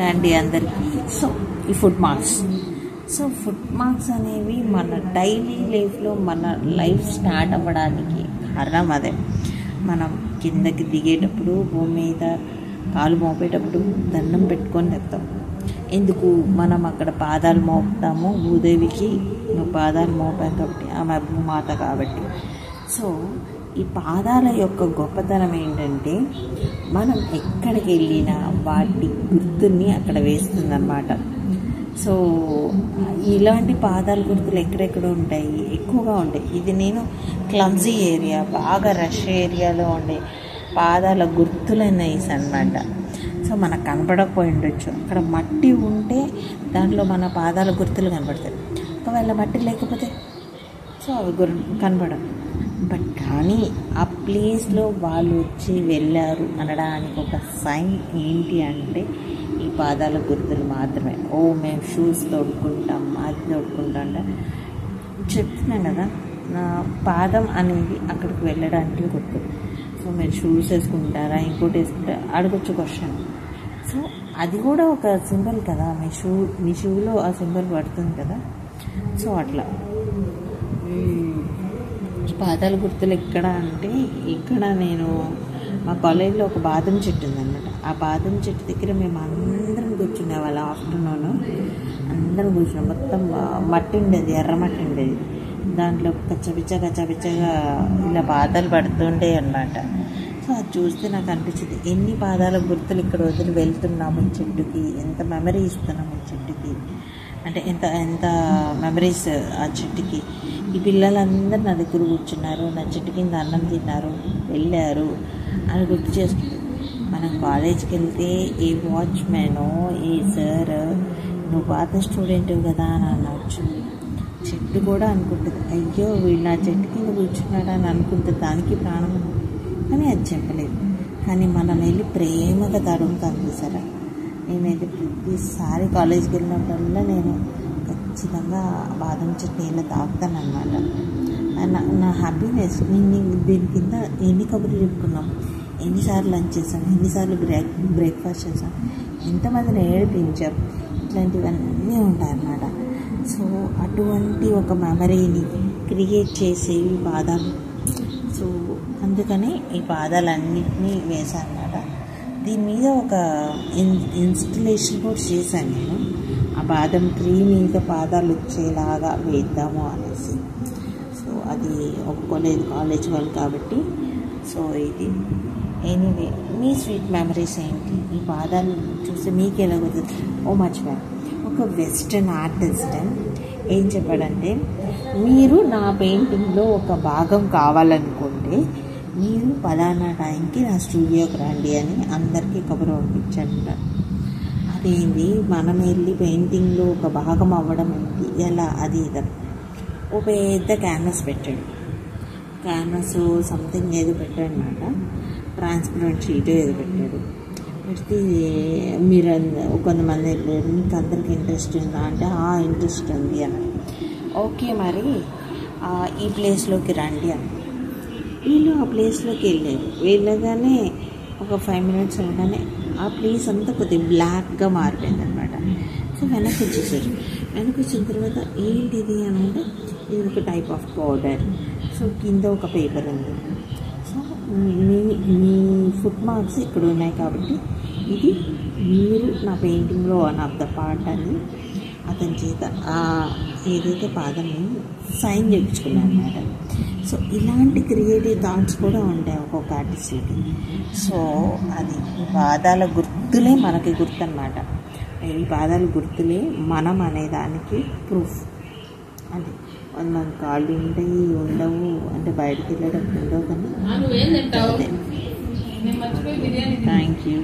అండి అందరికీ. సో ఈ ఫుట్ మార్క్స్ అనేవి మన డైలీ లైఫ్లో మన లైఫ్ స్టార్ట్ అవ్వడానికి కారణం అదే. మనం కిందకి దిగేటప్పుడు భూమి మీద కాలు మోపేటప్పుడు దండం పెట్టుకొని వెళ్తాం. ఎందుకు? మనం అక్కడ పాదాలు మోపుతాము, భూదేవికి పాదాలు మోపాం కాబట్టి, ఆమె భూమాత కాబట్టి. సో ఈ పాదాల యొక్క గొప్పతనం ఏంటంటే, మనం ఎక్కడికి వెళ్ళినా వాటి గుర్తుని అక్కడ వేస్తుందన్నమాట. సో ఇలాంటి పాదాల గుర్తులు ఎక్కడెక్కడ ఉంటాయి, ఎక్కువగా ఉంటాయి. ఇది నేను క్లమ్జీ ఏరియా, బాగా రష్ ఏరియాలో ఉండే పాదాల గుర్తులైన అన్నమాట. సో మనకు కనపడకపోయి ఉండొచ్చు. అక్కడ మట్టి ఉంటే దాంట్లో మన పాదాల గుర్తులు కనపడతాయి. ఒకవేళ మట్టి లేకపోతే సో అవి కనపడవు. బట్ కానీ ఆ ప్లేస్లో వాళ్ళు వచ్చి వెళ్ళారు అనడానికి ఒక సైన్ ఏంటి అంటే ఈ పాదాల గుర్తులు మాత్రమే. మేము షూస్ తోడుకుంటాం, అది తోడుకుంటాం చెప్తున్నాను కదా. నా పాదం అనేది అక్కడికి వెళ్ళడానికి గుర్తు. సో మీరు షూస్ వేసుకుంటారా, ఇంకోటి వేసుకుంటారా అడగొచ్చు క్వశ్చన్. సో అది కూడా ఒక సింబల్ కదా, మీ షూలో ఆ సింబల్ పడుతుంది కదా. సో అట్లా పాదాల గుర్తులు ఎక్కడ అంటే, ఇక్కడ నేను మా కాలేజీలో ఒక బాదం చెట్టు ఉందన్నమాట. ఆ బాదం చెట్టు దగ్గర మేము అందరం కూర్చునే వాళ్ళ ఆఫ్టర్నూన్ అందరం కూర్చున్నాం. మొత్తం మట్టి ఉండేది, ఎర్ర మట్టి ఉండేది. దాంట్లో కచ్చపిచ్చగా ఇలా పాదాలు పడుతుండే అన్నమాట. సో అది చూస్తే నాకు అనిపించింది, ఎన్ని పాదాల గుర్తులు ఇక్కడ వదిలి వెళ్తున్నాము ఈ చెట్టుకి, ఎంత మెమరీ ఇస్తున్నాము ఈ చెట్టుకి, అంటే ఎంత మెమరీస్ ఆ చెట్టుకి. ఈ పిల్లలందరూ నా దగ్గర కూర్చున్నారు, నా చెట్టు కింద అన్నం తిన్నారు, వెళ్ళారు అని గుర్తు చేసుకుంటుంది. మనం కాలేజ్కి వెళ్తే ఏ వాచ్మెనో ఏ సార్ నువ్వు పాత స్టూడెంట్ కదా అని అనవచ్చు. చెట్టు కూడా అనుకుంటుంది, అయ్యో వీళ్ళు నా చెట్టు కింద కూర్చున్నాడు అని అనుకుంటుంది, దానికి ప్రాణం ఉంది. కానీ అది చెప్పలేదు. కానీ మనం వెళ్ళి ప్రేమగా తడుముతాం చూసారా. నేనైతే ప్రతిసారి కాలేజీకి వెళ్ళినప్పుడల్లా నేను ఖచ్చితంగా బాదం చెట్టు నీళ్ళ తాగుతాను అనమాట. నా హ్యాపీనెస్. దీని కింద ఎన్ని కబుర్లు చెప్పుకున్నాం, ఎన్నిసార్లు లంచ్ చేసాం, ఎన్నిసార్లు బ్రేక్ఫాస్ట్ చేసాం, ఎంతమందిని ఏడిపించాం, ఇట్లాంటివన్నీ ఉంటాయన్నమాట. సో అటువంటి ఒక మెమరీని క్రియేట్ చేసేవి పాదాలు. సో అందుకని ఈ పాదాలన్నింటినీ వేసాను అన్నమాట. దీని మీద ఒక ఇన్స్టలేషన్ కూడా చేశాను నేను. ఆ బాదం ట్రీ మీద పాదాలు వచ్చేలాగా వేద్దాము అనేసి. సో అది ఒప్పుకోలేదు కాలేజ్ వాళ్ళు కాబట్టి. సో ఇది ఎనీవే, మీ స్వీట్ మెమరీస్ ఏంటి? ఈ పాదాలు చూస్తే మీకు ఎలా కుదురుతుంది? మర్చిపోయాను, ఒక వెస్టర్న్ ఆర్టిస్ట్ ఏం చెప్పాడంటే, మీరు నా పెయింటింగ్లో ఒక భాగం కావాలనుకుంటే మీరు పలానా టైంకి నా స్టూడియోకి రండి అని అందరికీ కబురు పంపించండి. అదేంటి, మనం వెళ్ళి పెయింటింగ్లో ఒక భాగం అవ్వడం ఏంటి, ఎలా, అది ఇదని ఓ పెద్ద క్యాన్వాస్ పెట్టాడు. క్యాన్వాస్ సంథింగ్ ఏదో పెట్టాడు అనమాట. ట్రాన్స్పరెంట్ షీట్ ఏదో పెట్టాడు. పెడితే మీరు కొంతమంది వెళ్ళారు, మీకు అందరికి ఇంట్రెస్ట్ ఉందా అంటే ఇంట్రెస్ట్ ఉంది అని. ఓకే మరి ఈ ప్లేస్లోకి రండి అని. వీళ్ళు ఆ ప్లేస్లోకి వెళ్ళగానే ఒక 5 minutes ఉండగానే ఆ ప్లేస్ అంతా కొద్దిగా బ్లాక్గా మారిపోయింది అనమాట. సో వెనక్కి వచ్చేసారు. వెనక్కి వచ్చిన తర్వాత ఏంటిది అని అంటే, ఇది ఒక టైప్ ఆఫ్ పౌడర్. సో కింద ఒక పేపర్ ఉంది. సో మీ ఫుట్ మార్క్స్ ఇక్కడ ఉన్నాయి కాబట్టి ఇది మీరు నా పెయింటింగ్లో వన్ ఆఫ్ ద పార్ట్ అని అతని చేత ఏదైతే పాదం సైన్ చేయించుకున్నాను అన్నమాట. సో ఇలాంటి క్రియేటివ్ థాట్స్ కూడా ఉంటాయి ఒక్కొక్క ఆర్టిస్ట్కి. సో అది ఈ పాదాల గుర్తులే మనకి గుర్తు అన్నమాట. ఈ పాదాల గుర్తులే మనం అనేదానికి ప్రూఫ్. అంటే మన కాళ్ళు ఉంటాయి, ఉండవు, అంటే బయటకు వెళ్ళేటప్పుడు ఉండవు. కానీ థ్యాంక్ యూ.